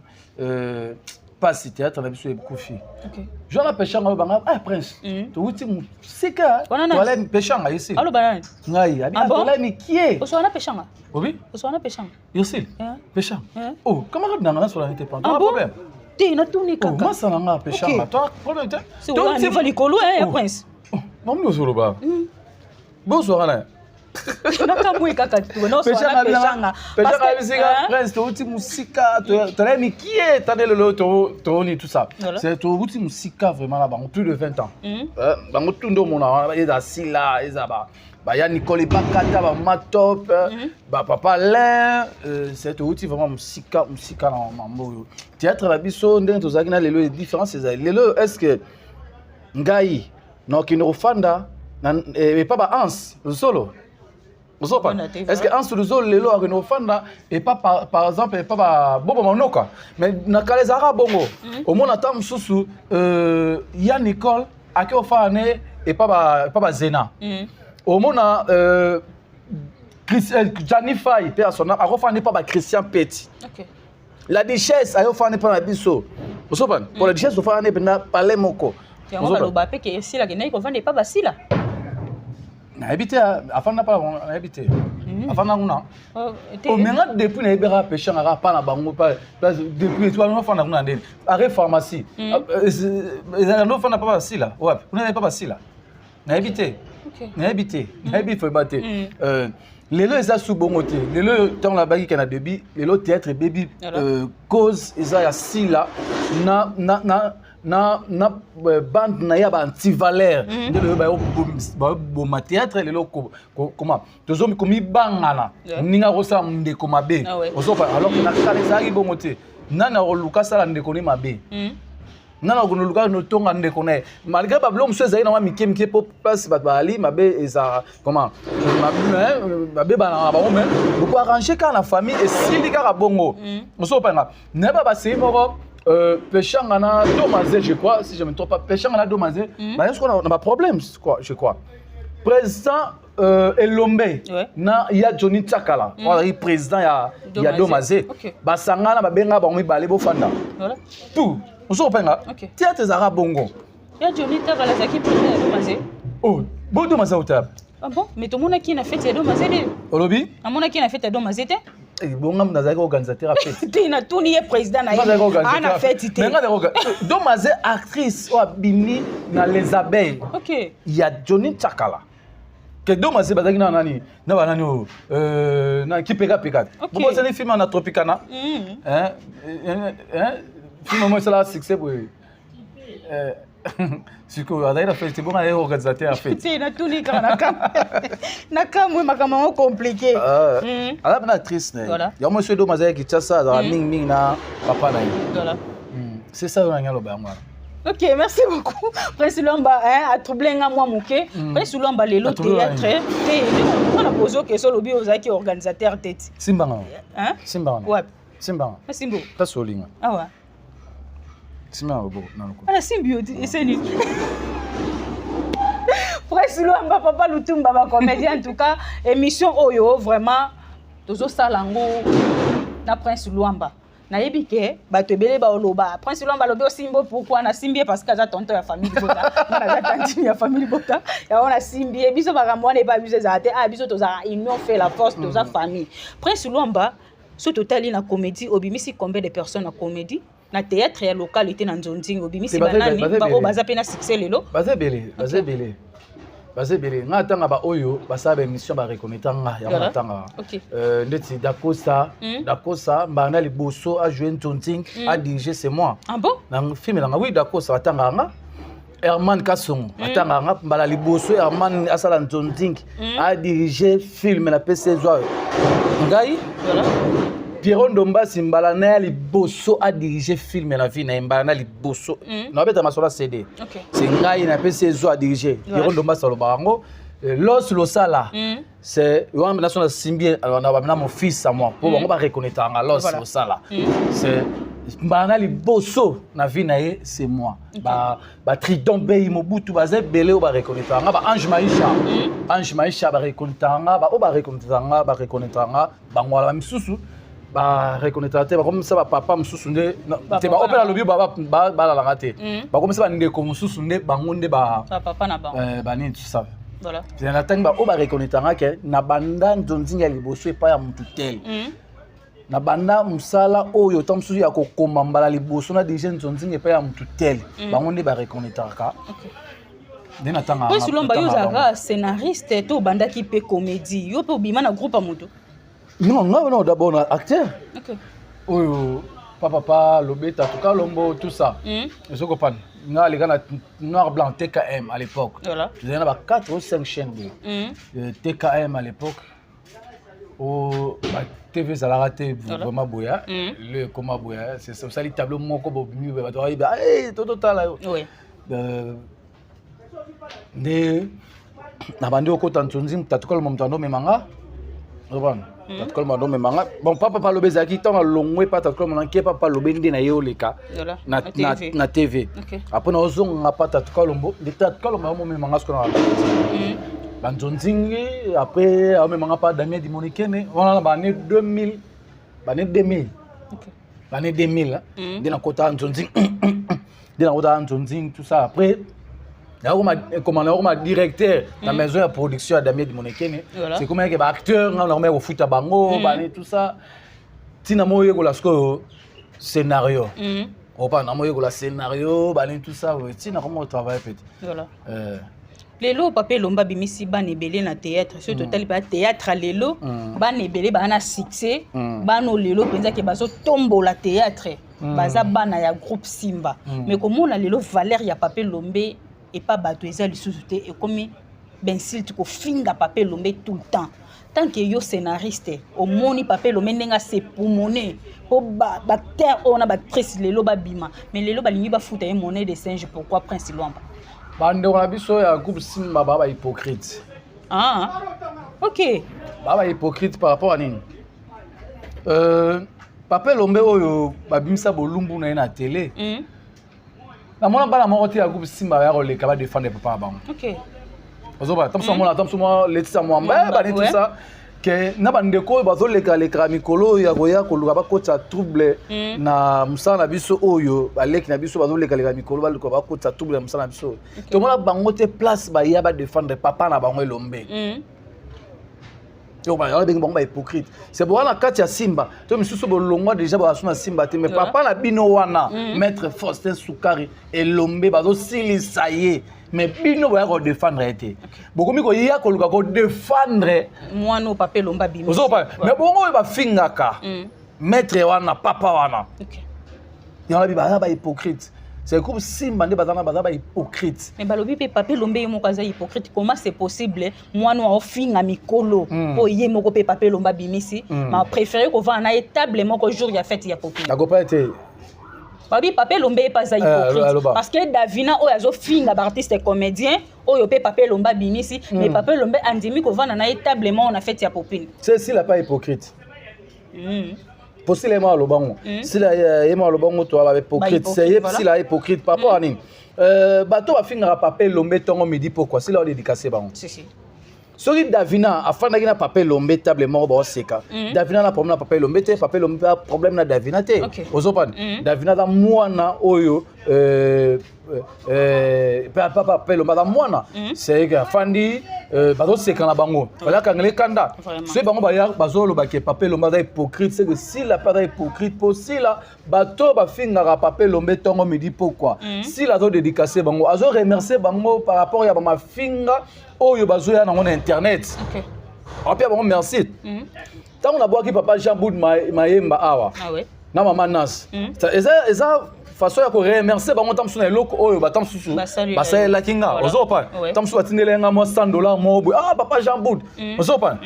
pas si théâtre na biso ekufi OK je na pechanga banga prince to wuti musika wala pechanga ici allo banane ngai abi wala mikie o so na pechanga oui o so na pechanga Yosil pechanga oh camarade nanga sur la n'était pas problème ti na tuni kaka comment ça nanga pechanga toi problème c'est on va likolo ya prince non nous sur le bas bonsoir là nakamwe kaka tu no so na pechanga pechanga bisika prince to wuti musika to la mikie tande le to ni tout ça c'est to wuti musika vraiment là plus de 20 ans bango tundo mona eza sila eza ba ya Nicole Bakata ba Matop ba papa Alain c'est to wuti vraiment musika na mambo théâtre la biso ndenge to zaki na lelo les différences c'est lelo est-ce que ngai no kinofanda et pas ba ans solo. Est-ce que en sous le sol lelo a renofanda et pas par exemple et pas bobo manoka mais na kalezara bongo au moins atam susu ya Nicole a ke ofane et pas Zena au moins Janify personne a ofane pas Christian Petit OK la Duchesse a ofane pas biso osopan pour la Duchesse ofane na palais moko on va loba pe ke sila ke na ko vande pas basila na habité afana pas na habité afana nguna o menga depuis na ibera pêcher ngara pa na bango pa depuis toi no fana nguna ndeni arrêt pharmacie no fana pas basila ouais on n'a pas basila na habité na habité na habité faut battre lelo eza sous bongote lelo tant la bagi kana debi lelo théâtre baby cause eza ya sila na bande na ya ba anti-valeur ndelo ba bo théâtre lelo comment tozomi komi bangana ninga rosa ndeko mabe osopa alors que na kalezaki bongote nana oluka sala ndeko ni mabe nana oluka no tonga ndeko na malgré ba blom so ezali na mike po place ba ali mabe eza comment mabe ba ba même beaucoup arranger quand la famille et silika ka bongo osopa nga ne ba sei moko Pechanga na Domazé, je crois, si je ne me trompe pas, Pechanga na Domazé, est-ce qu'on a pas problème, quoi, je crois. Président Elombe, il y a Johnny Tsakala, il président il y a Domazé, Basanga na benga ba mi balé bo fanda. Voilà. Tout. On s'en penga. Théâtre Zara Bongo. Il y a Johnny Tsakala qui président Domazé. Oh, bon Domazé au table. Ah bon, mais tout le monde qui n'a fait Domazé. Olobi? À mon qui n'a fait Domazé. Bon, nazaki organisateur à fête. Tu na tout ni président na na fête. Mais Domazé actrice ou bini na les abeilles. OK. Il y a Johnny Tsakala. Que Domazé bazaki na nani? Na banani na ki peka. Vous avez film na Tropicana? Film moi c'est là succès pour c'est quoi d'ailleurs fait bon aller organisateur à fête. C'est na tout ni kana na kamwe makama compliqué. Alors une actrice né. Il y a monsieur Domazé qui tient ça dans ming na papa na. Voilà. C'est ça on a le ba moi. OK, merci beaucoup. Prince Lomba a troublé nga moi moké. Prince Lomba lelo théâtre et on a posé question lobi ozaki organisateur tête. Simbanga. Simbanga. Ouais. Simbanga. Simbo. Ta solinga. Ah ouais. Simbanga bo nanoko. Ala Simbio eseni. Prince Lomba papa Lutumba ba comédien en tout cas émission oyo vraiment tozo salango na Prince Lomba. Nayebi ke bato ebele ba oloba Prince Lomba lobi osimbo pourquoi na simbi parce que za tonton ya famille bota na za tante ya famille bota ya ona simbi biso bakamwa ne ba biso za te biso toza union fait la force toza famille Prince Lomba so totali na comédie obimisi combien de personnes na comédie na théâtre ya localité na Nzonzing obimisi banani ba o baza pe na succès lelo Basé belé nga tanga ba oyo basaba émission ba reconnaître nga ya tanga ndeti Dakosa mbana liboso a jouer Nzonzing a diriger c'est moi ah bon na film nga oui Dakosa tanga nga Herman Kasong atanga nga mbala liboso Herman asala Nzonzing a diriger film na PC zo ngai voilà Pierrot Ndomba simbala na liboso a diriger film na vie na mbala na liboso na beta masola CD c'est ngai na PC zo a diriger Pierrot Ndomba solo bango L'os Losala, c'est la Simbi, alors on a mon fils à moi, pour on va reconnaître un l'os Losala. C'est Banali Bosso, na vie nae, c'est moi. Ba Tridon Bey Mobutu Bazé, Belé, on va reconnaître un Ange Maïcha. Ange Maïcha va reconnaître un on va reconnaître un Bangola Misusu. Ba reconnaître comme ça va papa Misusu ne te ba opéra lobby ba la raté. Ba comme ça va ndeko Misusu ne bangonde ba papa na ba ni tout ça. Voilà. C'est un temps on va reconnaître que na banda nzonzinga liboso epa ya mutu tel. Na banda musala oyo tamsusu ya kokoma mbala liboso na déjà nzonzinga epa ya mutu tel. Bangonde ba reconnaître ka. OK. Dena tanga. Parce que l'omba yo zaka scénariste to banda ki pe comédie. Yo pe obima na groupe amuto. Non, d'abord on a acteur. OK. Oyo papa Lobeta tout cas lombo tout ça. Je comprends. Nga les gars noir blanc TKM à l'époque. Voilà. Il y en a 4 ou 5 chaînes TKM à l'époque. Au TV ça l'a raté vraiment boya. Le comment boya, c'est ça les tableaux mon ko bobu ba to ay ba total là. Oui. Ne na bandi okota nzonzi mtatukolo mtando memanga. Bon. Tatkol mando memanga. Bon papa Lobeza qui tant longwe pas tatkol mananke papa Lobende na yoleka. Na TV. Après na ozonga nga pas tatkol mbo, de tatkol mbo memanga ce qu'on a. Banzonzingi après a memanga pas Damien Dimonikene, on a l'année 2000. L'année 2000. OK. L'année 2000 de na kota nzonzing. De na kota nzonzing tout ça après comme directeur de la maison de production d'Amien Dimonekene, c'est comme un acteur, on a au foot à bango, tout ça. Tinamo yego la scénario. On parle de la scénario, tout ça. Tina comment on travaille petit. Voilà. Lelo papa lomba bimisi ba nebele na théâtre, sur total ba théâtre lelo, ba nebele ba na succès, ba no lelo penza ke bazo tombo la théâtre, baza bana ya groupe Simba. Mais comment on a lelo valeur ya papa lombe et pas bateau les sous-soutés et comme ben s'il tu finga papier lombe tout le temps tant que yo scénariste au moni papier lombe nenga c'est pour monnaie pour bactère on a actrice lelo babima mais lelo balingi ba fouta monnaie de singe pourquoi prince Luamba bande on a biso ya groupe Simba baba hypocrite OK baba hypocrite par rapport à nini papier lombe oyo babimisa bolumbu na télé na mona bana moko te ya groupe Simba ya koleka ba défendre papa bango. OK. Ozoba tamso letisa mwamba ba tout ça que na bandeko bazo leka mikolo ya goya koluka ba kota trouble na musana biso oyo ba leki na biso bazo leka mikolo ba luka ba kota trouble na musana biso. To mona bango te place ba ya ba défendre papa na bango elombe. Yo ba ya bengi bango ba hypocrite. C'est pour la kati ya Simba. To misusu bolongwa déjà ba suna Simba te mais papa na bino wana maître Faustin Soukari elombe bazo silisa ye mais bino ba ko défendre été. Bokomi ko ya ko luka ko défendre moi no papa lomba bino. Ozo pa mais bongo ba fingaka. Maître wana papa wana. OK. Ya ba hypocrite. C'est comme Simba ne bazana hypocrite. Mais balobi pe papier lombe yo moko za hypocrite. Comment c'est possible moi no ofinga mikolo po ye moko pe papier lomba bimisi ma préféré ko va na table moko jour ya fête ya popine. Na ko pas été babi papier lombe pas za hypocrite parce que Davina o yazo finga ba artiste comédien o yo pe papier lomba bimisi mais papier lombe andimi ko va na table moko na fête ya popine. C'est si la pas hypocrite. Possiblement à l'obango. Si la yema l'obango toi avec hypocrite, c'est si la hypocrite par rapport à nini. Bato va finir papier lombe tongo midi pourquoi si la dédicacé bango. Si. Sori Davina afin na papier lombe table mort ba seka. Davina na problème na papier lombe te papier lombe problème na Davina te. Ozopan. Davina da mwana oyo papa papier lombe da mwana. C'est que fandi bazo seka na bango. Bala kangele kanda. C'est bango ba ya bazo lo ba ke papier lombe da hypocrite c'est que si la pas hypocrite pour si la bato ba finga papier lombe tongo midi pourquoi. Si la zo dédicacer bango azo remercier bango par rapport ya ba ma finga oyo bazoya na ngona internet. OK. Apia bon merci. Tant on a boaki papa Jean Boud Mayemba awa. Ah ouais. Na maman Nas. Eza façon ya ko remercier bango tamsu na eloko oyo batamsusu. Basay la kinga. Ozopa. Tamsu atindelenga mo $100 mo papa Jean Boud. Ozopa.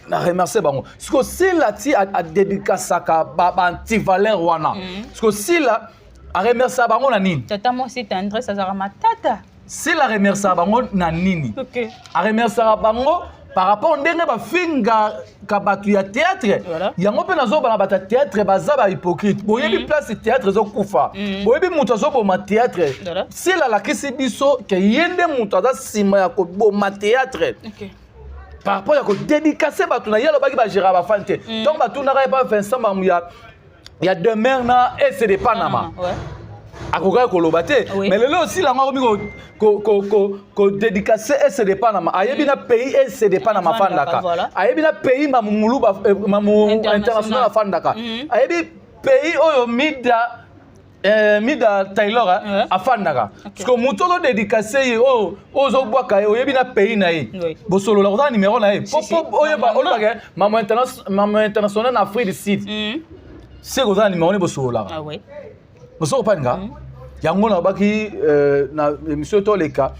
Na remercier bango. Siko si la ti a dédicacaka ba anti-valeur wana. Siko si la a remercier bango na nini? Tata moi c'est André Sazara matata. Sila remercie bango na nini. OK. A remercie bango par rapport ndenge ba finga ka batu ya théâtre. Yango pe nazo bana bata théâtre baza ba hypocrite. Boyebi place théâtre zo kufa. Boyebi mutu zo boma théâtre. Sila la kisi biso ke yende mutu za sima ya ko boma théâtre. OK. Par rapport à ko dédicacer batu na yalo baki ba gérera ba fante. Donc batu na ba Vincent Mamuya. Il y a deux mères na et c'est des Panama. Ouais. Akoka koloba te mais lelo aussi la ngomi ko dédicacer et c'est des Panama. Ayebi na pays et c'est des Panama fandaka. Ayebi na pays mamulu mamu international fandaka. Ayebi pays oyo mida Taylor a fandaka. Parce que muto do dédicacer ozo bwaka oyebi na pays na ye. Bosolo la ko numéro na ye. Pop oyeba olba mamu international na Afrique du Sud. C'est quoi numéro ni bosolo. Ah ouais. Bosolo panga. Yango na baki na émission to leka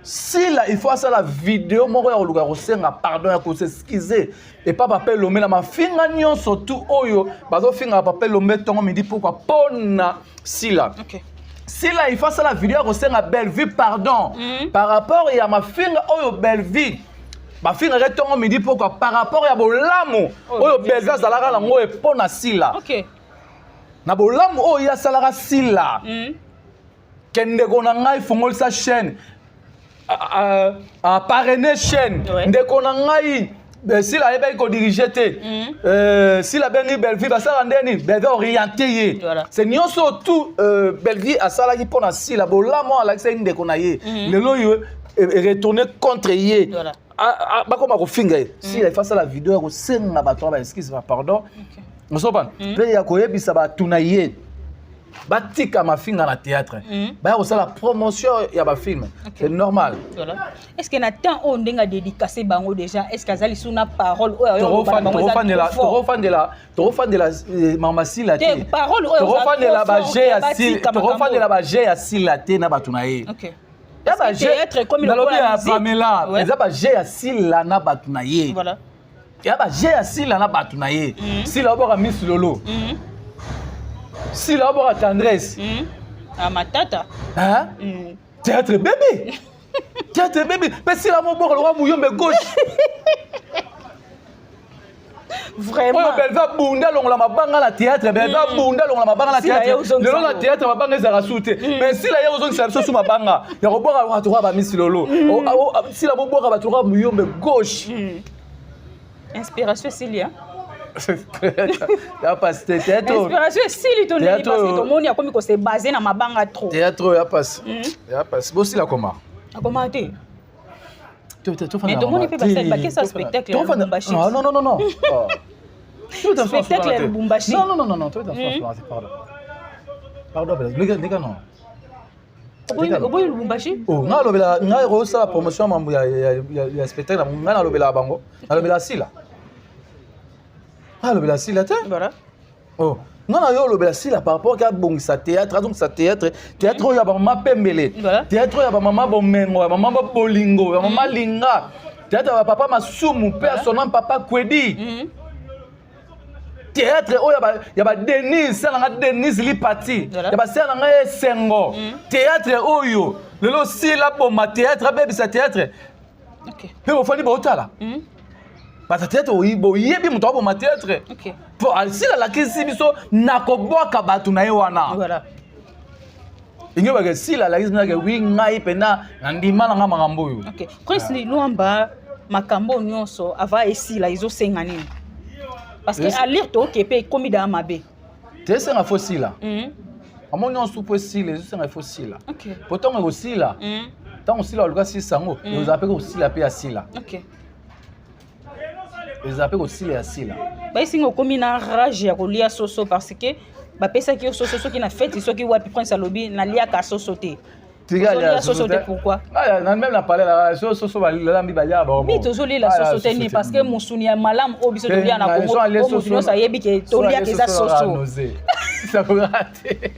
si là il faut ça la vidéo moko ya luka kosenga pardon ya ko s'excuser et pas Papa Lomé na mafinga nyon surtout oyo bazo finga Papa Lomé tongo midi pourquoi pona si là. OK. Si là il faut ça la vidéo kosenga belle vie pardon par rapport ya mafinga oyo belle vie. Ba finga retongo midi pourquoi par rapport ya bolamu oyo belle vie zalaka na ngo e pona si là. OK. Na bolamu oyo ya salara sila kende kona ngai fongol sa chaîne a parrainer chaîne ndeko na ngai sila eba ko diriger te sila bengi Belleville basala ndeni bebe orienté ye c'est nyonso tout Belleville asala ki pona sila bolamu ala kisa ndeko na ye lelo yo retourner contre ye bakoma ko finga sila ifasa la vidéo ko senga bato ba excuse pardon. Mosoban, pe ya koyebisa ba tunaye. Batika ma finga na théâtre. Ba ya la promotion ya ba film. C'est normal. Voilà. Est-ce que na temps on ndenga dédicacer bango déjà? Est-ce qu'azali suna parole o Torofan de la mama sila te. Parole o Torofan de la ba G ya sil, Torofan de la ba G ya sila te na ba tunaye. OK. Ya ba théâtre comme le la Pamela, ya ba G ya sila na ba tunaye. Voilà. Il y a j'ai assis là na batu na ye si là bora Miss Lolo si là bora tendresse à ma tata hein théâtre bébé mais si là mo bora le roi Mouyombe gauche vraiment belle va bunda long la mabanga la théâtre belle va bunda long la mabanga la théâtre le long la théâtre mabanga za rasute mais si là ya ozon sa sous mabanga ya ko bora wa to ba Miss Lolo si là mo bora ba to roi Mouyombe gauche. Inspiration Cilia. Ya passe théâtre. Inspiration Cilia ton parce que ton monde a comme que c'est basé na mabanga trop. Théâtre ya passe. Ya passe. Bossi la comment? Comment tu? Mais ton monde peut passer baquer ça spectacle. Non non non non. Spectacle Bumbashi. Non non non non, tu es dans pardon. Pardon, les gars non. Oboy Lubumbashi? Oh, nga lobela nga rosa la promotion mambu ya spectacle nga na lobela bango. Na lobela sila. Ah lobela sila te? Voilà. Oh, nga na yo lobela sila par rapport à bongisa théâtre, donc ça théâtre ya ba mama pembele. Théâtre ya ba mama bomengo, ya mama bolingo, ya mama linga. Théâtre ya papa masumu, père son nom papa Kwedi. Théâtre il y a Denise ça nga Denise Lipati il y a ça nga Sengo théâtre oyo lelo si la bomba théâtre bébé ça théâtre. OK mais au fond ni botala ba théâtre oyibo yebi muto bomba théâtre. OK pour si la kisi biso nakoboka batu na yewana voilà inyo ba si la kisi na ke wi ngai pena ndima na nga makambo yo. OK Prince Luamba makambo nyonso ava esi la izo senga nini. Parce que à lire to kepe komi da mabe. Te senga fossila. Amoni on soupe sila, senga fossila. OK. Pourtant on sila. Tant sila le gars si sango, ils appellent aussi la paix à sila. OK. Ils appellent aussi la sila. Ba singo komi na rage ya kolia soso parce que ba pesa ki soso qui na fête so ki wapi Prince Alobi na lia ka soso te. Tiga soso te pourquoi? Ah même la parler la soso ba la mi ba ya ba. Mi tozoli la soso te ni parce que musuni ya malam obiso to lia na Congo. Musuni sa yebi ke to lia ke za soso. Ça peut rater.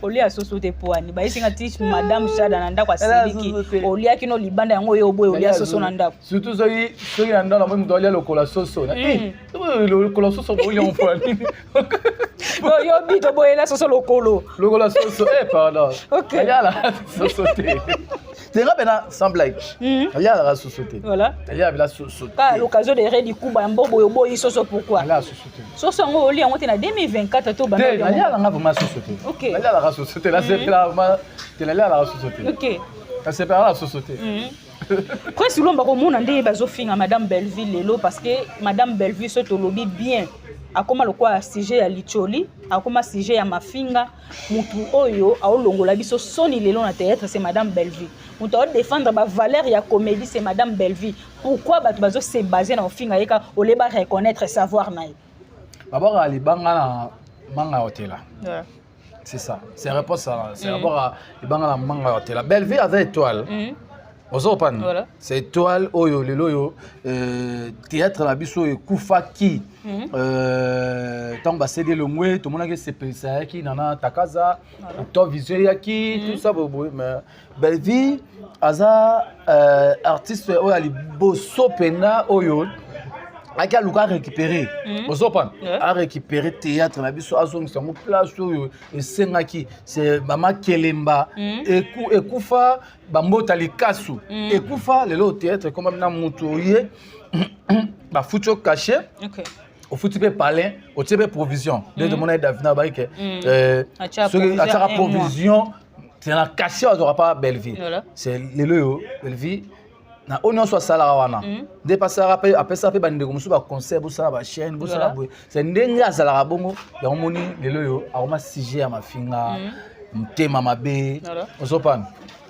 olia soso te poani ba isinga tish madame Chada na ndako asiliki olia kino libanda yango yo boy olia soso na ndako surtout soki na ndako na mwe olia lokola soso na lokola soso olia mpoani yo bito boy la soso lokola soso pardon ayala soso te tenga bena semble ayala la soso te voilà ayala la soso te ka l'occasion de redi kuba mbobo yo boy soso pourquoi ayala soso te soso ngo olia ngote na 2024 to bana ayala nga vraiment soso te ayala la soso te la c'est là te ayala la soso te OK la c'est la soso te Prince Lomba ko mona ndé bazofinga madame Belleville lelo parce que madame Belleville so to lobi bien akoma lokwa sujet ya licholi akoma sujet ya mafinga mutu oyo aolongola biso soni lelo na théâtre c'est madame Belleville mutu a défendre ba valeur ya comédie c'est madame Belleville pourquoi bato bazo se baser na ofinga yeka oleba reconnaître savoir na ye d'abord ali banga na manga hotela c'est ça c'est réponse ça c'est d'abord à banga na manga hotela Belleville avec étoile Ozopan, voilà. C'est étoile oyo lelo yo théâtre la biso ekufaki tant ba céder le mouet tout monde que c'est ça qui nana takaza to visuel yaki tout ça mais Belleville aza artiste oyo ali boso pena oyo aka luka récupérer Ozopan a récupérer théâtre la biso azong sango place oyo esengaki c'est mama Kelemba ekufa bambota likasu ekufa lelo théâtre comme na mutu oye ba fucho caché au futu pe palais au tipe provision de demander davina ba que ce atara provision c'est la caché aura pas Belleville c'est lelo Belleville na onion soit salara wana dépassera après ça pe bande comme ba concert bu ça ba chaîne bu ça c'est ndenga salara bongo ya moni lelo yo aroma sujet ya mafinga mtema mabe osopan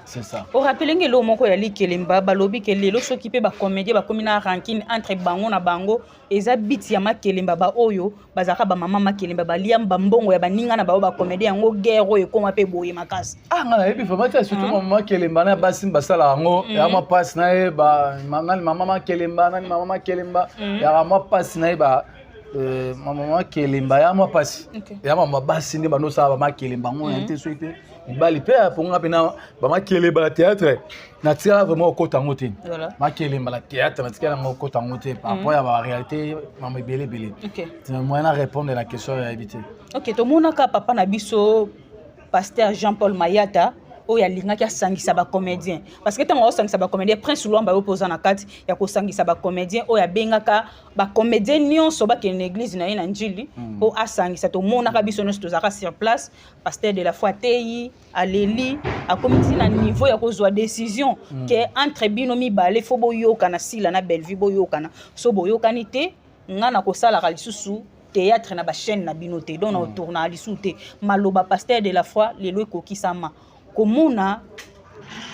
c'est ça o rappelé ngelo moko ya Kelemba balobi ke lelo soki pe ba comédien ba komina ranking entre bango na bango eza bit ya Kelemba ba oyo bazaka ba mama Kelemba ba liamba mbongo ya baninga na ba comédien yango guerre oyo koma pe boye makasi ngana epi vraiment surtout mama Kelemba na basim basala yango ya ma passe na e ba mama Kelemba na mama Kelemba ya ma passe na e ba mama Kelemba ya ma passe ya mama basi ndi bano sa ba Kelemba ngo nte souhaité bali pe pour nga pena ba Kelemba la théâtre na tira vraiment au côté ngote ma Kelemba la théâtre na tira ngo côté ngote par rapport à la réalité mama belé c'est moyen à répondre à la question à éviter. OK to mona ka papa na biso pasteur Jean-Paul Mayata oya lingaki asangisa ba comédien parce que tango osangisa ba comédien Prince Lomba opposant na kati ya ko sangisa ba comédien oya bengaka ba comédien nyonso ba ke na église na ina njili po asangisa to mona ka biso nyonso tozaka sur place pasteur de la foi Teyi aleli a comité na niveau ya ko zwa décision que entre bino mibale fo boyoka na sila na Belleville boyoka na so boyokani te ngana ko sala ka lisusu théâtre na ba chaîne na binoté donc na tourna lisuté maloba pasteur de la foi lelo kokisama komuna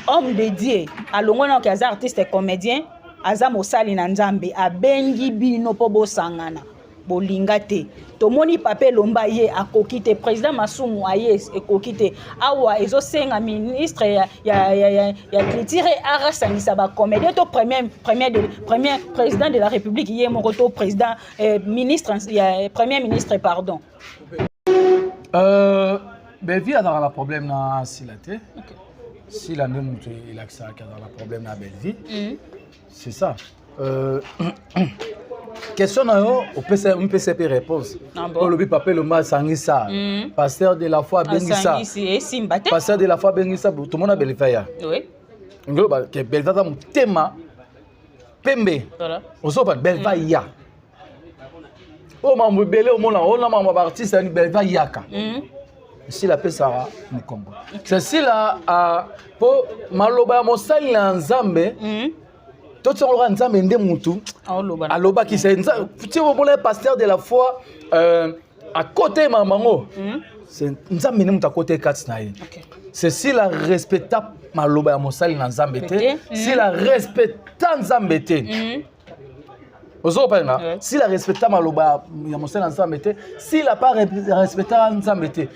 homme de Dieu alongona ke aza artiste comédien aza mosali na nzambe abengi bino po bosangana bolinga te tomoni Pape Lomba ye akokite président Masumu aye ekokite awa ezosenga ministre ya culture arasangisa ba comédien to premier président de la République ye moko to président ministre premier ministre pardon Belleville a dans le problème na Silate. Si la ne monte il a que ça dans le problème na Belleville. C'est ça. Question na yo au PCP réponse. On le Pape Lomba sangisa. Pasteur de la foi Bengissa. Pasteur de la foi Bengissa tout le monde a Belleville. Oui. Ngolo que Belleville va mutema pembe. Voilà. Osopa Belleville ya. O mambo belé o mona on a mambo artiste ni Belleville yaka. Si la paix sera mu Congo. C'est si là pour maloba mosali na nzambe. Tout ça on nzambe ndé mutu. Aloba qui c'est tu vois le pasteur de la foi à côté mamango. C'est nzambe ne mutu à côté katsnaï. C'est si la respectable maloba mosali na nzambe té. Si la respectable nzambe té. Si la respectable maloba mosali na nzambe té. Si la pas respectable nzambe té.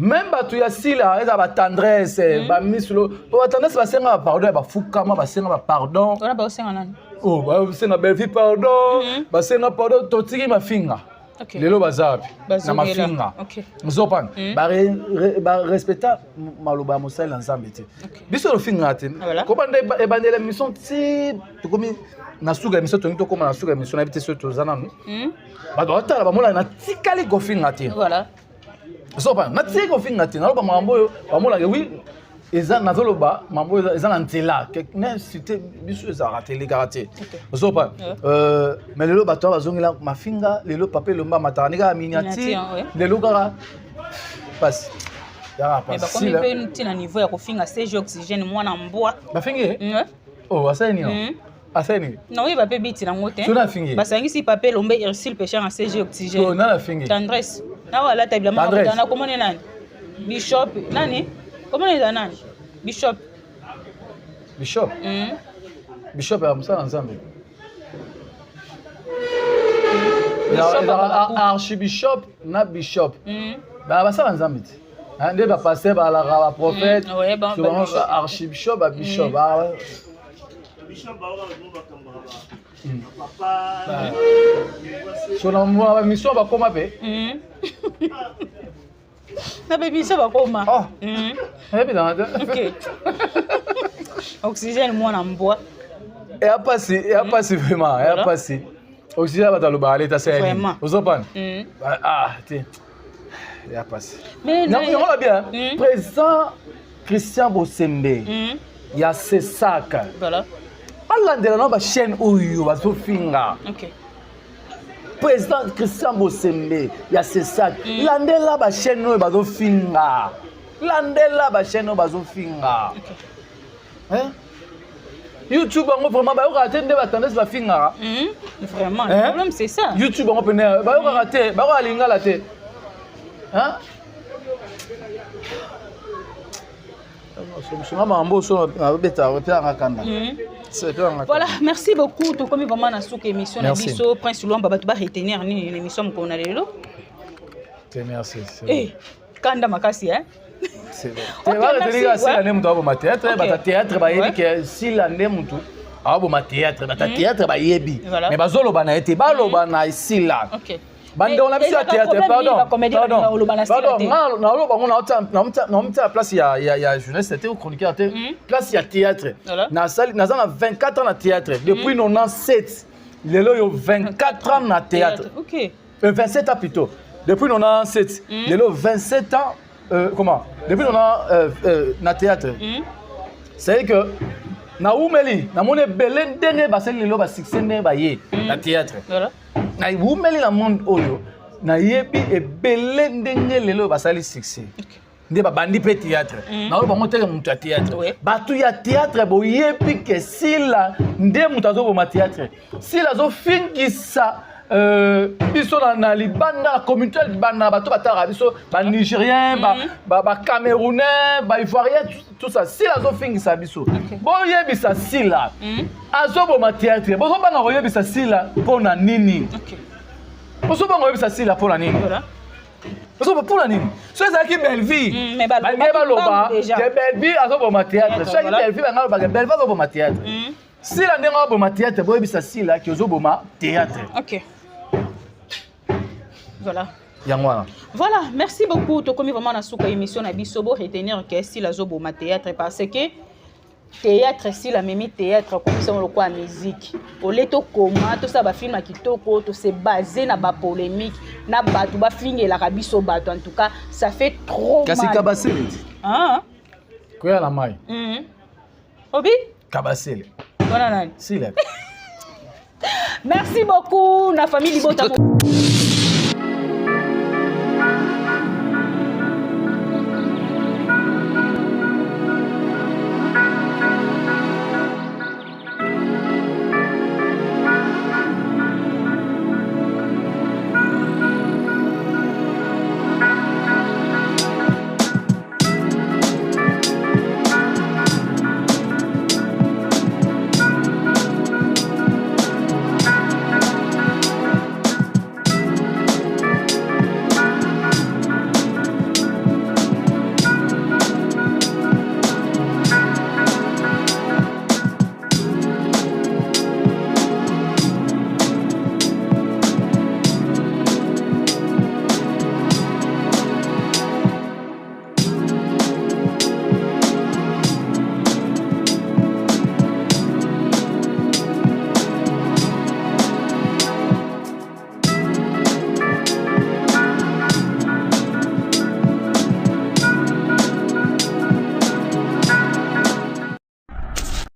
Même batu ya sila eza ba tendresse ba mislo ba tendresse ba senga pardon ba fukama ba senga ba pardon ona ba senga nani ba senga Belleville pardon ba senga pardon totiki mafinga Okay. lelo baza Bazongela. na mafinga Okay. mzopana ba respecta maloba ya mosali na nzambe te biso lofinga te Voilà. kobanda ebandela émission ti tokomi na suka émission tongi tokoma na suka émission na yebi te soki toza nanu bato batala bamolaka natikali kofinga te Voilà. mzopana natikali kofinga te naloba makambo oyo bamolaka wi eza nazoloba mambo oyo eza na nzela cité biso ezalaka te elekaka te ozopa mais lelo bato bazongela mafinga lelo papa elomba amataka ndenge ya miniature lelo kaka pasi bakomi mpe ntina niveau ya kofinga CG oxygène mwana mbwa bafingi asali nini asali nini naoyeba mpe biti nango te sona afingi basangisi papa elombe Ursule Péchard na CG oxygène nana afingi tendresse nawa alata bilamana komone nani bishop nani comment est nani bishop ya mosala nzambe archibishop na bishop basala nzambe te nde bapaster balaka baprophète archibishop babishop sona bamission bakoma mpe na bebisa bakoma ebidana te oxygène mwana mbwa eya pasi vraiment eya pasi oxygène bato alobaka leta seni ozopana te eya pasi yango na bien président Christian Bosembe ya sesaka balandela na bachaîne oyo bazofinga président Christian Bosembe ya sesak landela bachaîne oyo bazofinga YouTube bango vraiment bayokaka te nde batendance bafingaka vraiment le problème c'est ça YouTube bango pene bayokaka te bako alingala te Voilà, merci beaucoup. Tu comme vraiment na souk émission na biso Prince Luamba bato ba retenir ni l'émission mko na lelo. Merci. Eh, kanda makasi C'est bon. Tu vas retenir si l'année mutu abo théâtre, ba théâtre ba yebi que si l'année mutu abo théâtre, ba théâtre ba yebi. Mais bazoloba na été baloba na ici là. OK. Bande on a vu à théâtre, on a place il y a jeunesse c'était au chroniqueur place il y a théâtre na salle na 24 ans na théâtre depuis 97 lelo yo 24 ans na théâtre OK 27 ans plutôt depuis 97 lelo 27 ans comment depuis on a na théâtre c'est que na umeli na mone belé ndenge baseli lelo ba succès ndenge ba ye na théâtre voilà na umeli na monde oyo na yebi ebele ndenge lelo basali succès nde babandi pe théâtre na bango teke mutu ya théâtre batu ya théâtre boyebi ke sila nde mutu azoboma théâtre sila azofingisa biso na libanda na communauté libanda bato bataka biso ba nigérien ba camerounais ba ivoirien tout ça sila azofingisa biso boyebisa sila azoboma théâtre bozobanga koyebisa sila mpona nini bozobanga koyebisa sila mpona nini pour la nini so ezalaki Belleville balingi baloba ke Belleville azoboma théâtre soki Belleville banga loba ke Belleville azoboma théâtre sila ndenge azoboma théâtre boyebisa sila ki ozoboma théâtre. OK. Voilà. Yangwana. Voilà, merci beaucoup. Tu comme vraiment na souka émission na bisobo retenir que si la zoboma théâtre parce que théâtre si la même théâtre comme ça on le quoi musique. Au leto comment tout ça ba film kitoko to c'est basé na ba polémique na batu ba film et la rabiso batu en tout cas ça fait trop mal. Kasi kabasele. Koya la mai. Obi? Kabasele. Voilà nani. Si là. Merci beaucoup la famille Libota.